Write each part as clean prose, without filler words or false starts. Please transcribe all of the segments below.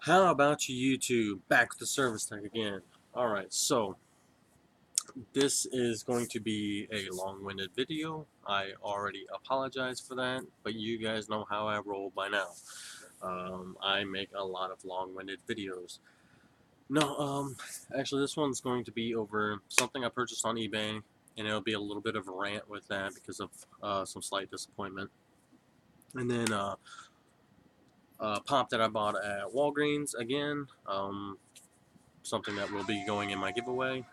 How about you YouTube? Back with the service tech again. Alright, so this is going to be a long-winded video. I already apologize for that, but you guys know how I roll by now. I make a lot of long-winded videos. No, actually this one's going to be over something I purchased on eBay, and it'll be a little bit of a rant with that because of some slight disappointment. And then pop that I bought at Walgreens again. Something that will be going in my giveaway.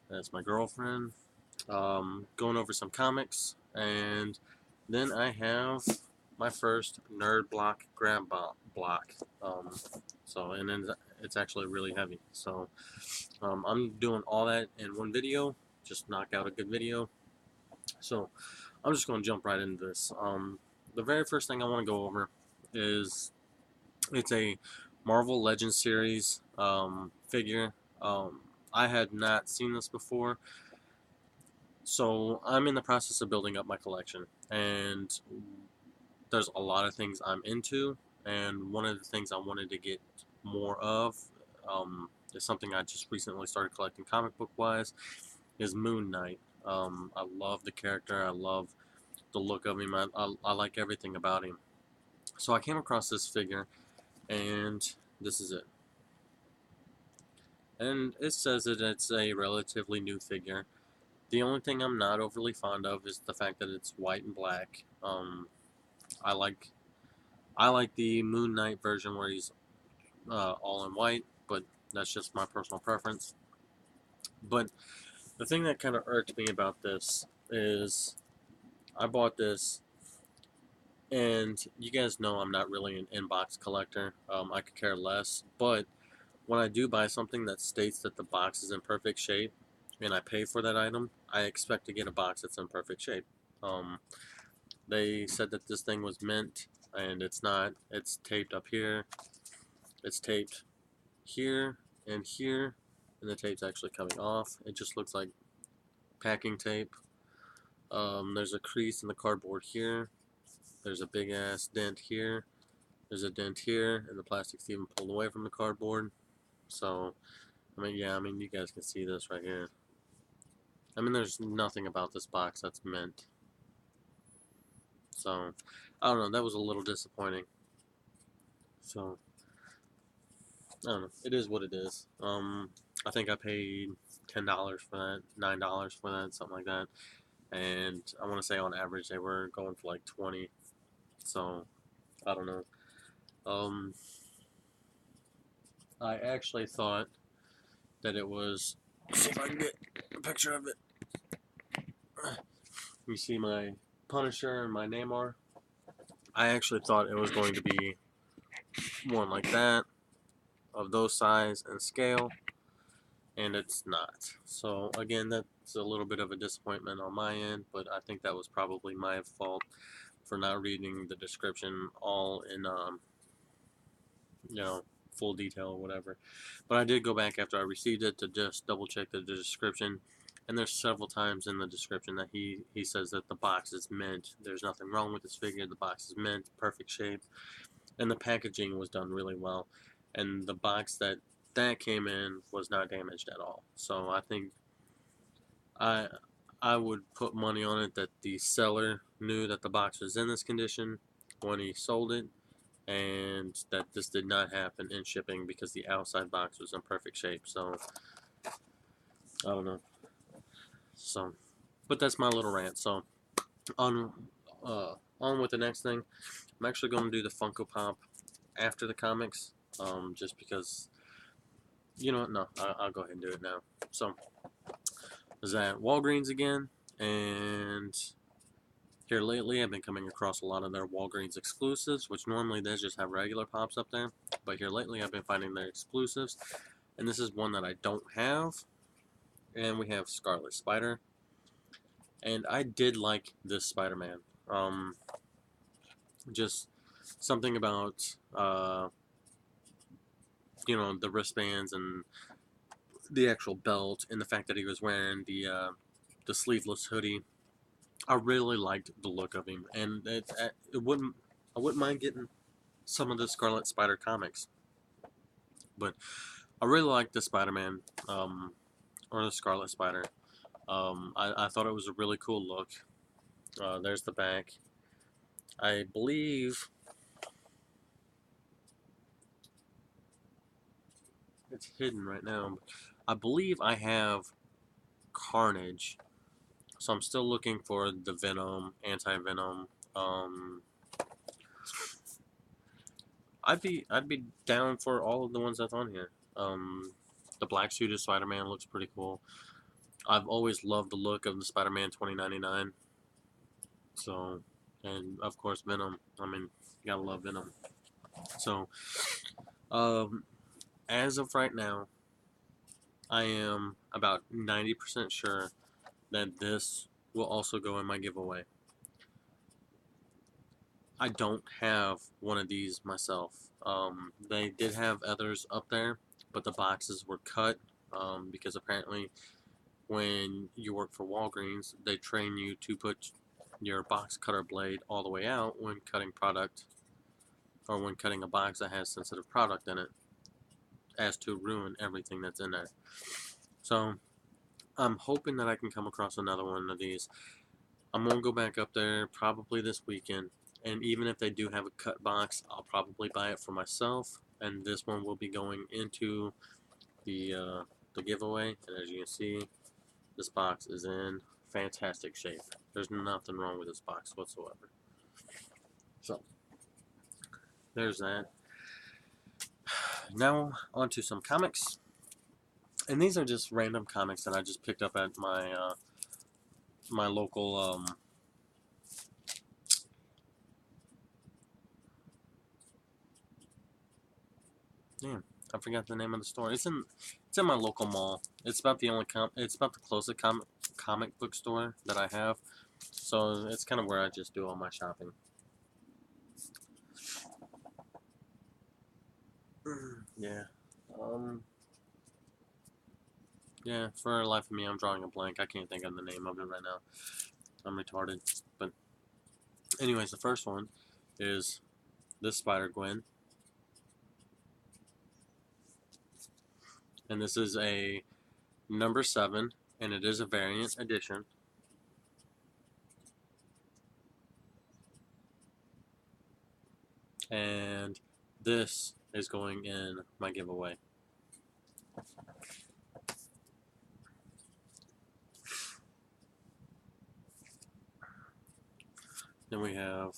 That's my girlfriend. Going over some comics, and then I have my first nerd block grab block. And then it's actually really heavy. So I'm doing all that in one video. Just knock out a good video. So I'm just going to jump right into this. The very first thing I want to go over is it's a Marvel Legends series figure. I had not seen this before, so I'm in the process of building up my collection, and there's a lot of things I'm into, and one of the things I wanted to get more of is something I just recently started collecting comic book wise, is Moon Knight. I love the character, I love the look of him, I like everything about him. So I came across this figure, and this is it. And it says that it's a relatively new figure. The only thing I'm not overly fond of is the fact that it's white and black. I like I like the Moon Knight version where he's all in white, but that's just my personal preference. But the thing that kind of irked me about this is I bought this, and you guys know I'm not really an inbox collector. I could care less, but when I do buy something that states that the box is in perfect shape, and I pay for that item, I expect to get a box that's in perfect shape. Um, they said that this thing was mint, and it's not. It's taped up here. It's taped here and here, and the tape's actually coming off. It just looks like packing tape. There's a crease in the cardboard here. There's a big ass dent here. There's a dent here, and the plastic's even pulled away from the cardboard. So, you guys can see this right here. There's nothing about this box that's mint. So, I don't know, that was a little disappointing. So, I don't know, it is what it is. I think I paid $10 for that, $9 for that, something like that. And I want to say on average they were going for like 20. So, I don't know. Um, I actually thought that it was. Let's see if I can get a picture of it. You see my Punisher and my Namor. I actually thought it was going to be one like that, of those size and scale, and it's not. So again, that's a little bit of a disappointment on my end, but I think that was probably my fault for not reading the description all in full detail or whatever. But I did go back after I received it to just double check the description, and there's several times in the description that he says that the box is mint. There's nothing wrong with this figure. The box is mint, perfect shape, and the packaging was done really well. And the box that came in was not damaged at all. So I think I I would put money on it that the seller knew that the box was in this condition when he sold it, and that this did not happen in shipping because the outside box was in perfect shape. So I don't know. So, but that's my little rant. So on on with the next thing. I'm actually going to do the Funko Pop after the comics, just because you know what? No, I'll go ahead and do it now. So I was at Walgreens again, and here lately I've been coming across a lot of their Walgreens exclusives, which normally they just have regular pops up there, but here lately I've been finding their exclusives, and this is one that I don't have. And we have Scarlet Spider, and I did like this Spider-Man. Just something about the wristbands and the actual belt, and the fact that he was wearing the sleeveless hoodie. I really liked the look of him, and it wouldn't I wouldn't mind getting some of the Scarlet Spider comics. But I really like the Spider-Man, or the Scarlet Spider. I thought it was a really cool look. There's the back. I believe it's hidden right now. I believe I have Carnage, so I'm still looking for the Venom, Anti-Venom. Um, I'd be down for all of the ones that's on here. The black suited Spider-Man looks pretty cool. I've always loved the look of the Spider-Man 2099. So, and of course Venom. I mean, you gotta love Venom. So, um, as of right now, I am about 90% sure that this will also go in my giveaway. I don't have one of these myself. They did have others up there, but the boxes were cut because apparently when you work for Walgreens, they train you to put your box cutter blade all the way out when cutting product or when cutting a box that has sensitive product in it, as to ruin everything that's in there. So I'm hoping that I can come across another one of these. I'm going to go back up there probably this weekend, and even if they do have a cut box, I'll probably buy it for myself, and this one will be going into the giveaway. And as you can see, this box is in fantastic shape. There's nothing wrong with this box whatsoever. So there's that. Now on to some comics, and these are just random comics that I just picked up at my local damn, I forgot the name of the store. It's in my local mall. It's about the only it's about the closest comic book store that I have. So it's kind of where I just do all my shopping. Yeah. Um yeah, for the life of me I'm drawing a blank. I can't think of the name of it right now. I'm retarded. But anyways, the first one is this Spider-Gwen. And this is a number 7, and it is a variant edition. And this is going in my giveaway. Then we have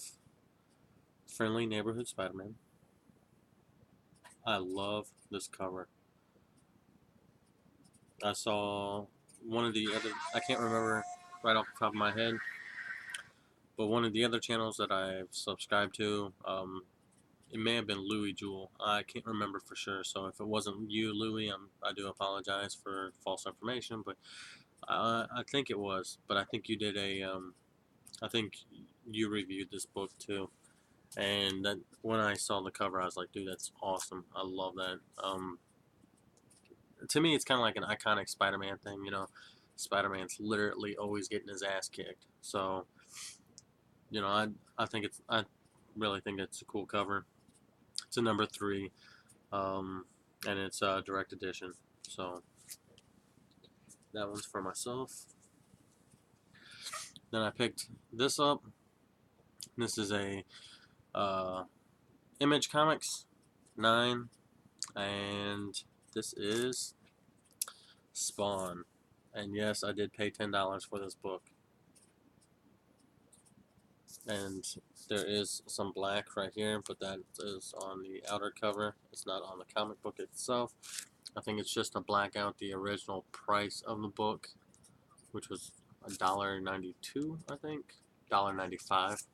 Friendly Neighborhood Spider-Man. I love this cover. I saw one of the other, I can't remember right off the top of my head, but one of the other channels that I've subscribed to, it may have been Louis Jewel. I can't remember for sure, so if it wasn't you, Louis, I do apologize for false information, but I think it was. But I think you did I think you reviewed this book too. And that when I saw the cover, I was like, dude, that's awesome. I love that. To me, it's kind of like an iconic Spider-Man thing, you know. Spider-Man's literally always getting his ass kicked. So, you know, I really think it's a cool cover. It's a number 3, and it's a direct edition. So that one's for myself. Then I picked this up. This is a Image Comics 9, and this is Spawn. And yes, I did pay $10 for this book. And there is some black right here, but that is on the outer cover. It's not on the comic book itself. I think it's just to black out the original price of the book, which was $1.92, I think. $1.95.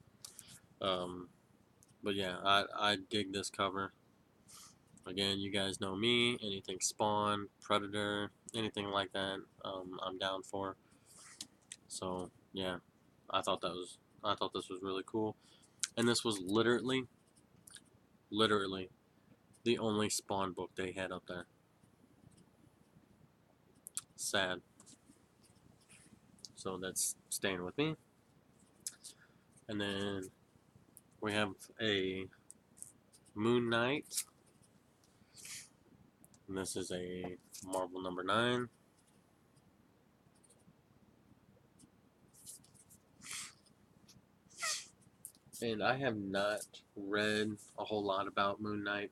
But yeah, I dig this cover. Again, you guys know me. Anything Spawn, Predator, anything like that, I'm down for. So yeah, I thought this was really cool, and this was literally the only Spawn book they had up there. Sad. So that's staying with me. And then we have a Moon Knight. And this is a Marvel number 9. And I have not read a whole lot about Moon Knight,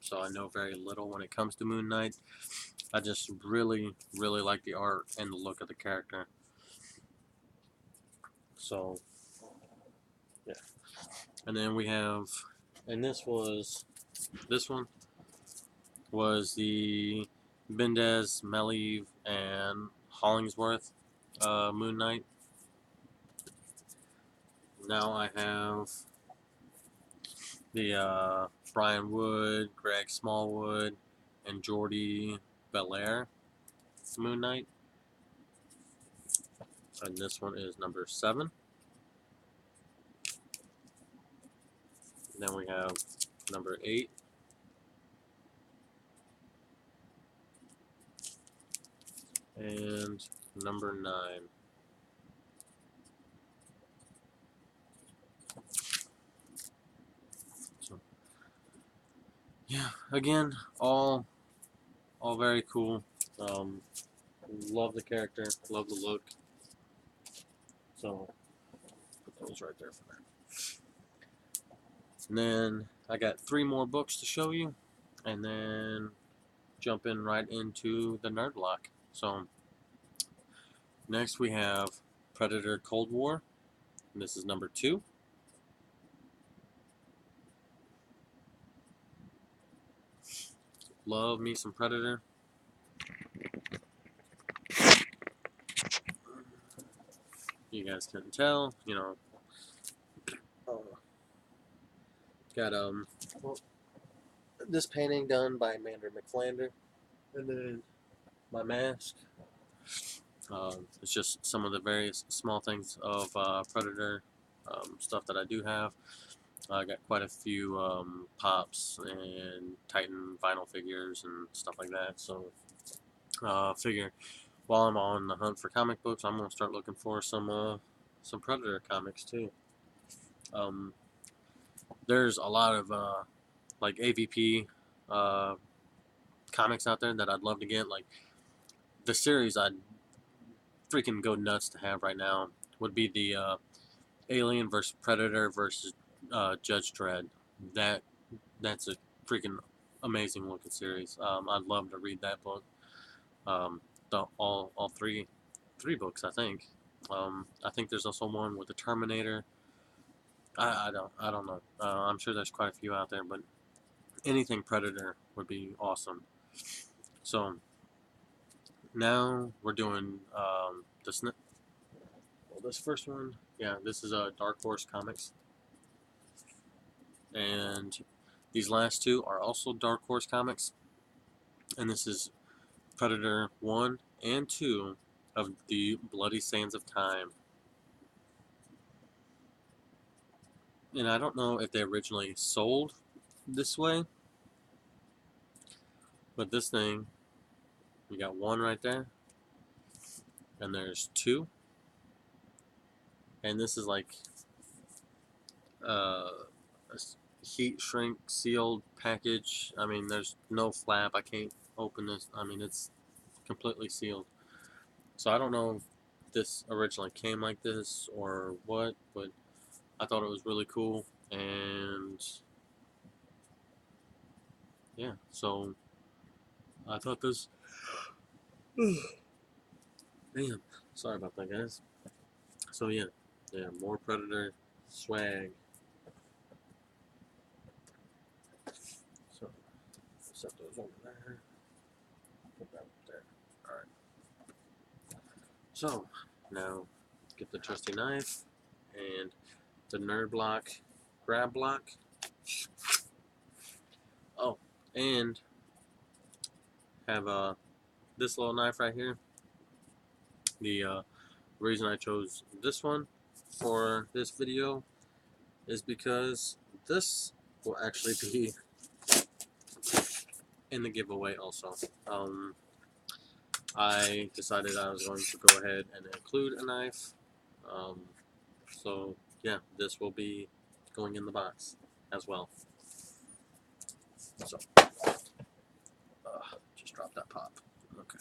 so I know very little when it comes to Moon Knight. I just really like the art and the look of the character. So, yeah. And then we have, and this one was the Bendis, Melieve, and Hollingsworth Moon Knight. Now I have the Brian Wood, Greg Smallwood, and Jordi Belair Moon Knight. And this one is number 7. And then we have number 8. And number 9. So, yeah, again, all very cool. Love the character, love the look. So, put those right there for now. And then I got 3 more books to show you, and then jumping right into the nerd block. So, next we have Predator Cold War, and this is number 2. Love me some Predator. You guys couldn't tell, you know. Got well, this painting done by Mander McFlander, and then my mask. It's just some of the various small things of Predator stuff that I do have. I got quite a few Pops and Titan vinyl figures and stuff like that. So figure while I'm on the hunt for comic books, I'm gonna start looking for some Predator comics too. There's a lot of like AVP comics out there that I'd love to get. Like the series I'd freaking go nuts to have right now would be the Alien versus Predator versus Judge Dredd. That's a freaking amazing looking series. I'd love to read that book. All three books, I think. I think there's also one with the Terminator. I don't know. I'm sure there's quite a few out there, but anything Predator would be awesome. So now we're doing this first one. Yeah, this is Dark Horse Comics, and these last 2 are also Dark Horse Comics, and this is Predator 1 and 2 of the Bloody Sands of Time. And I don't know if they originally sold this way, but this thing, we got 1 right there, and there's 2, and this is like a heat shrink sealed package. I mean, there's no flap. I can't open this. I mean, it's completely sealed. So I don't know if this originally came like this or what, but I thought it was really cool. And yeah, so I thought this. Damn, sorry about that, guys. So yeah, more Predator swag. So set those over there. Put that up there. All right. So now get the trusty knife and the nerd block, grab block. Oh, and have this little knife right here. The reason I chose this one for this video is because this will actually be in the giveaway also. I decided I was going to go ahead and include a knife. So yeah, this will be going in the box as well. So, just drop that pop. Okay.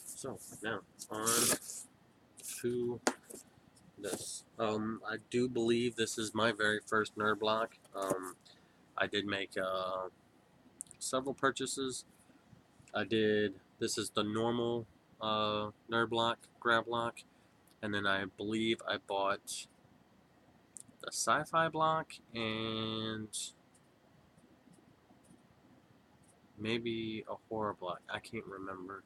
So now on to this. I do believe this is my very first nerd block. I did make several purchases. This is the normal nerd block, grab block, and then I believe I bought the sci-fi block and maybe a horror block. I can't remember.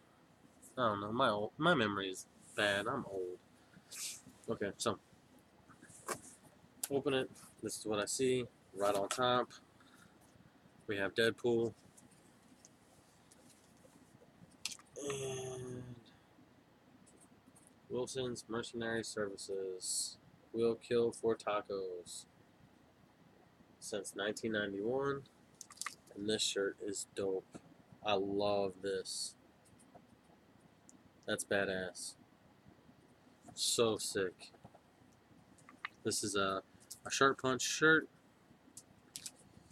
I don't know. My memory is bad. I'm old. Okay, so open it. This is what I see. Right on top, we have Deadpool. And Wilson's Mercenary Services. We'll kill for tacos. Since 1991. And this shirt is dope. I love this. That's badass. So sick. This is a Shark Punch shirt.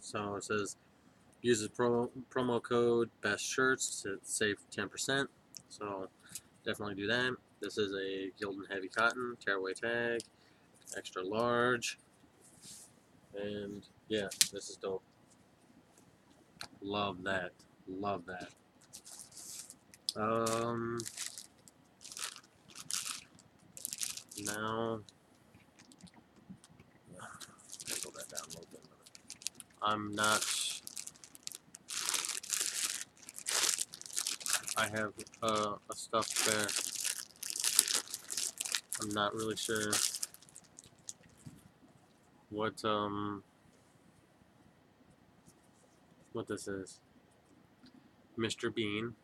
So it says, use the promo code best shirts to save 10%. So definitely do that. This is a Gildan Heavy Cotton, tearaway tag, extra large. And yeah, this is dope. Love that. Love that. Now, pull that down a little bit. I'm not. I have a stuffed bear. I'm not really sure what this is. Mr. Bean.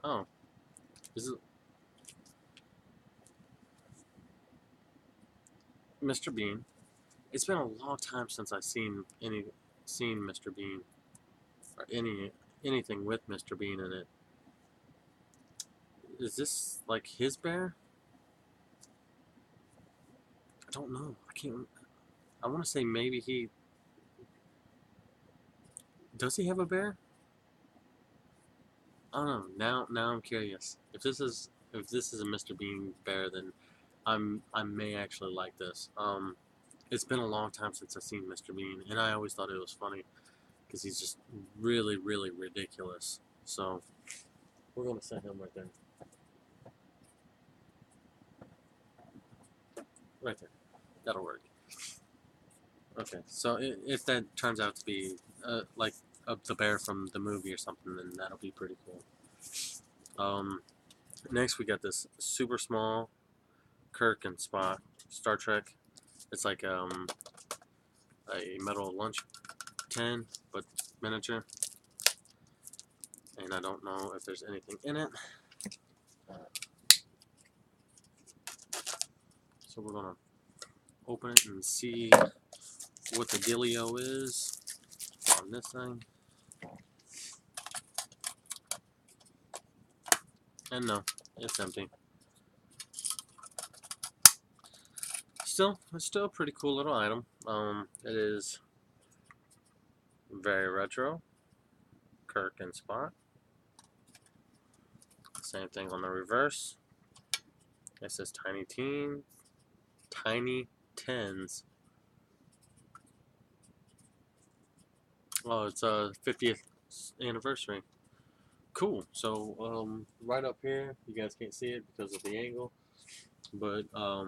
Oh, is it Mr. Bean? It's been a long time since I've seen Mr. Bean or anything with Mr. Bean in it. Is this like his bear? I don't know. I can't. I want to say maybe he does. He have a bear? I don't know. Now I'm curious. If this is a Mr. Bean bear, then I may actually like this. It's been a long time since I've seen Mr. Bean, and I always thought it was funny because he's just really, really ridiculous. So we're gonna set him right there. Right there. That'll work. Okay. So if that turns out to be like the bear from the movie or something, then that'll be pretty cool. Next we got this super small Kirk and Spock Star Trek. It's like a metal lunch tin, but miniature. And I don't know if there's anything in it. So we're gonna open it and see what the dealio is on this thing. And no, it's empty. It's still a pretty cool little item. It is very retro. Kirk and Spock. Same thing on the reverse. It says Tiny Tens. Oh, it's a 50th anniversary. Cool. So right up here, you guys can't see it because of the angle, but I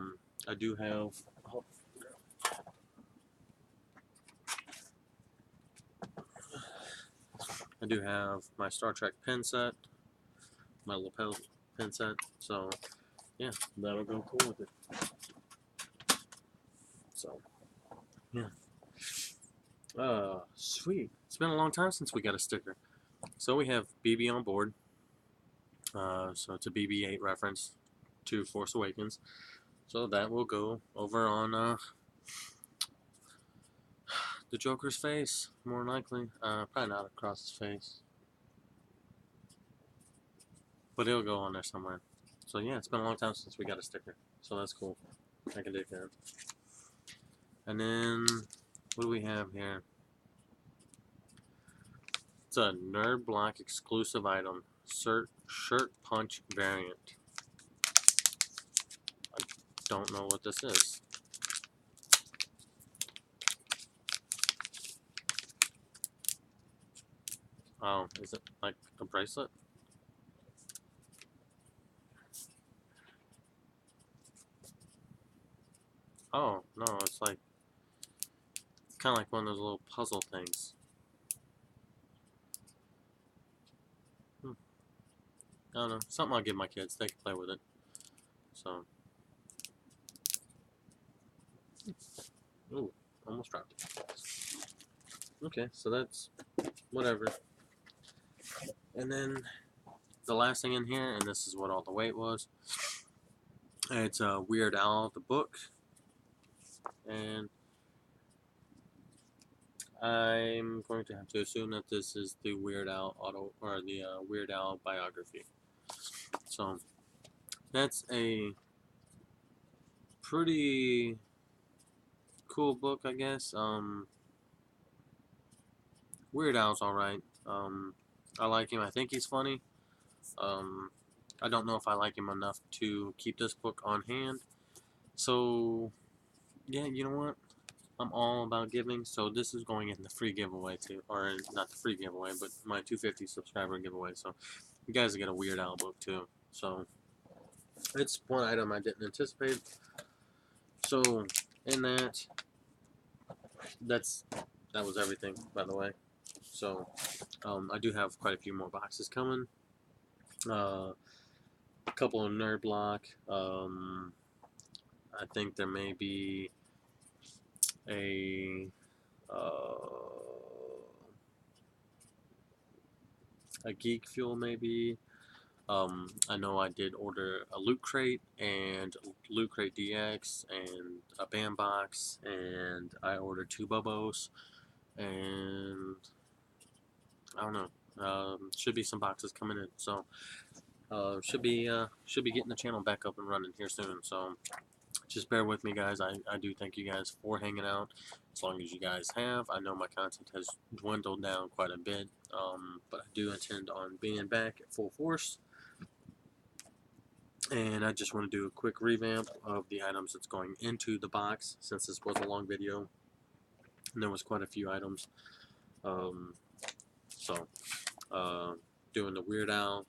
do have. Oh, I do have my Star Trek pin set, my lapel pin set. So yeah, that'll go cool with it. So yeah. Sweet. It's been a long time since we got a sticker. So we have BB on board. So it's a BB-8 reference to Force Awakens. So that will go over on the Joker's face, more likely. Probably not across his face. But it'll go on there somewhere. So yeah, it's been a long time since we got a sticker. So that's cool. I can dig that. And then, what do we have here? It's a Nerd Block exclusive item. Shirt punch variant. I don't know what this is. Oh, is it like a bracelet? Oh, no, it's like, kind of like one of those little puzzle things. I don't know. Something I'll give my kids. They can play with it. So. Ooh, almost dropped it. Okay, so that's whatever. And then the last thing in here, and this is what all the weight was. It's a Weird Al, the book. And I'm going to have to assume that this is the Weird Al Weird Al biography. So that's a pretty cool book, I guess. Weird Al's alright. I like him. I think he's funny. I don't know if I like him enough to keep this book on hand. So, yeah, you know what? I'm all about giving, so this is going in the free giveaway too, or not the free giveaway, but my 250 subscriber giveaway. So, you guys get a Weird Al book too. So, it's one item I didn't anticipate. So, in that was everything, by the way. So, I do have quite a few more boxes coming. A couple of Nerd Block. I think there may be a Geek Fuel, maybe. I know I did order a Loot Crate and Loot Crate DX and a Bam Box, and I ordered 2 Bobos, and I don't know. Should be some boxes coming in, so should be getting the channel back up and running here soon. So just bear with me, guys. I do thank you guys for hanging out as long as you guys have. I know my content has dwindled down quite a bit, but I do intend on being back at full force. And I just want to do a quick revamp of the items that's going into the box, since this was a long video and there was quite a few items. Doing the Weird Al,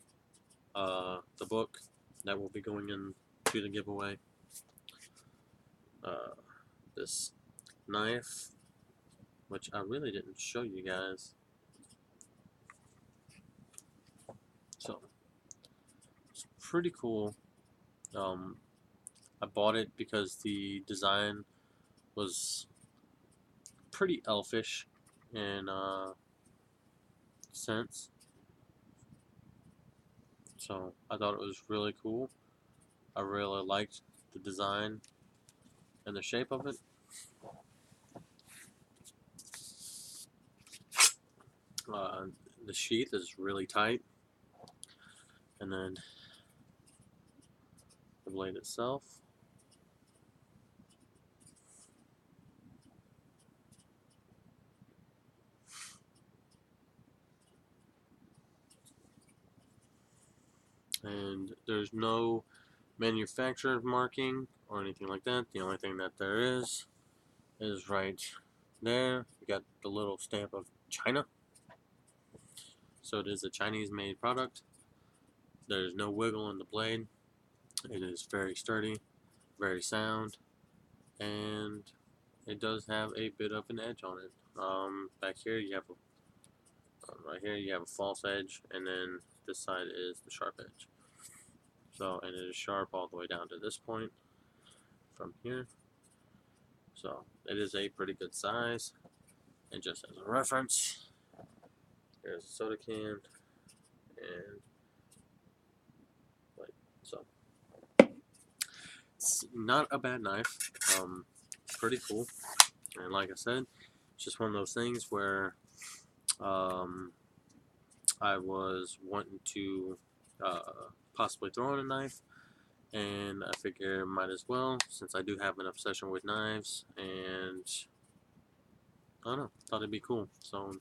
the book that will be going into the giveaway. This knife, which I really didn't show you guys. So it's pretty cool. I bought it because the design was pretty elfish in sense. So I thought it was really cool. I really liked the design and the shape of it. The sheath is really tight, and then the blade itself. And there's no manufacturer marking or anything like that. The only thing that there is right there. You got the little stamp of China. So it is a Chinese made product. There's no wiggle in the blade. It is very sturdy, very sound, and it does have a bit of an edge on it. Back here you have right here you have a false edge, and then this side is the sharp edge. So, and it is sharp all the way down to this point from here. So it is a pretty good size. And just as a reference, here's a soda can, and like so. It's not a bad knife. Pretty cool. And like I said, it's just one of those things where I was wanting to possibly throw in a knife, and I figure might as well, since I do have an obsession with knives, and I don't know, thought it'd be cool. So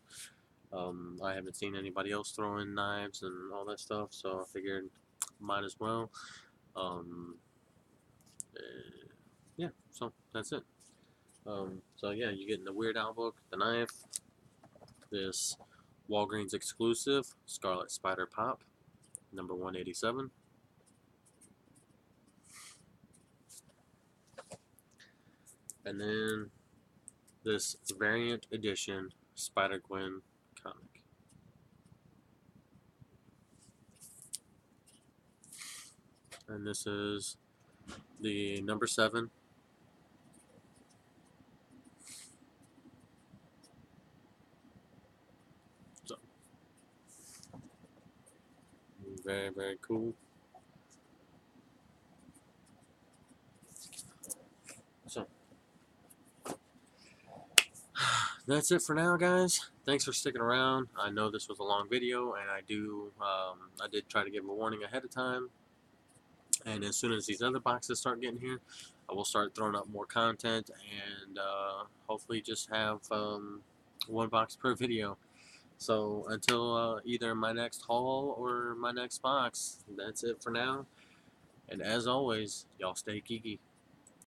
I haven't seen anybody else throwing knives and all that stuff, so I figured might as well. Um, uh, yeah, so that's it. So yeah, you're getting the Weird Al book, the knife, this Walgreens exclusive Scarlet Spider Pop, number 187, and then this variant edition Spider-Gwen comic. And this is the number 7. So, very, very cool. So, that's it for now, guys. Thanks for sticking around. I know this was a long video, and I did try to give a warning ahead of time. And as soon as these other boxes start getting here, I will start throwing up more content, and hopefully just have one box per video. So until either my next haul or my next box, that's it for now. And as always, y'all stay geeky.